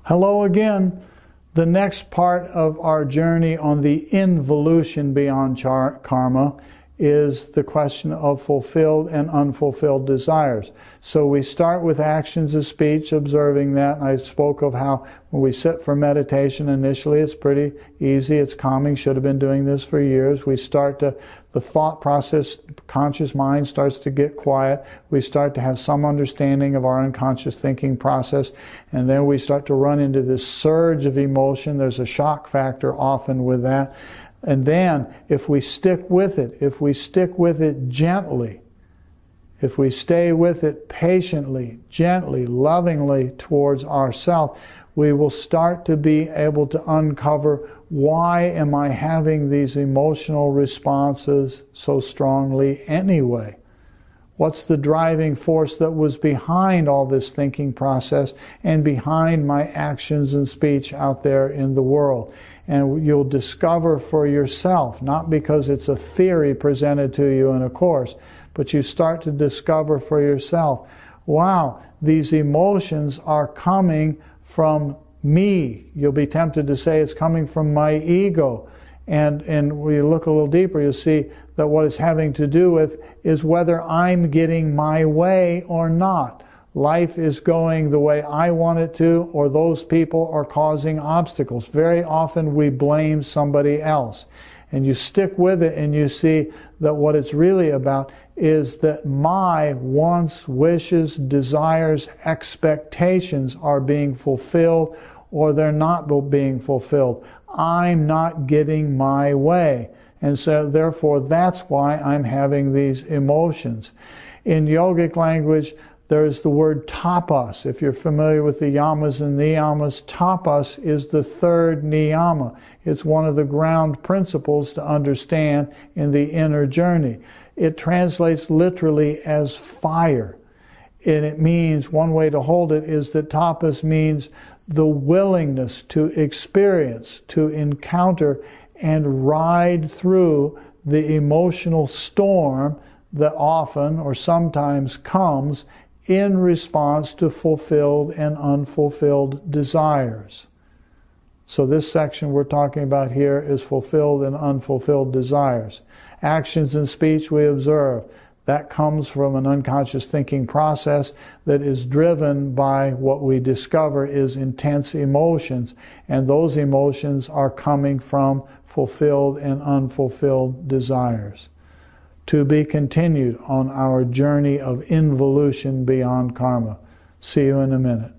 Hello again. The next part of our journey on the involution beyond karma is the question of fulfilled and unfulfilled desires. So we start with actions of speech, observing that. I spoke of how when we sit for meditation initially, it's pretty easy, it's calming, should have been doing this for years. We start to, the thought process, conscious mind starts to get quiet. We start to have some understanding of our unconscious thinking process, and then we start to run into this surge of emotion. There's a shock factor often with that. And then, if we stick with it gently, if we stay with it patiently, gently, lovingly towards ourselves, we will start to be able to uncover, why am I having these emotional responses so strongly anyway? What's the driving force that was behind all this thinking process and behind my actions and speech out there in the world? And you'll discover for yourself, not because it's a theory presented to you in a course, but you start to discover for yourself, wow, these emotions are coming from me. You'll be tempted to say it's coming from my ego. And when you look a little deeper, you'll see that what it's having to do with is whether I'm getting my way or not. Life is going the way I want it to, or those people are causing obstacles. Very often we blame somebody else. And you stick with it and you see that what it's really about is that my wants, wishes, desires, expectations are being fulfilled, or they're not being fulfilled. I'm not getting my way. And so therefore that's why I'm having these emotions. In yogic language, there's the word tapas. If you're familiar with the yamas and niyamas, tapas is the third niyama. It's one of the ground principles to understand in the inner journey. It translates literally as fire. And it means, one way to hold it is that tapas means the willingness to experience, to encounter, and ride through the emotional storm that often or sometimes comes in response to fulfilled and unfulfilled desires. So this section we're talking about here is fulfilled and unfulfilled desires. Actions and speech we observe. That comes from an unconscious thinking process that is driven by what we discover is intense emotions, and those emotions are coming from fulfilled and unfulfilled desires. To be continued on our journey of involution beyond karma. See you in a minute.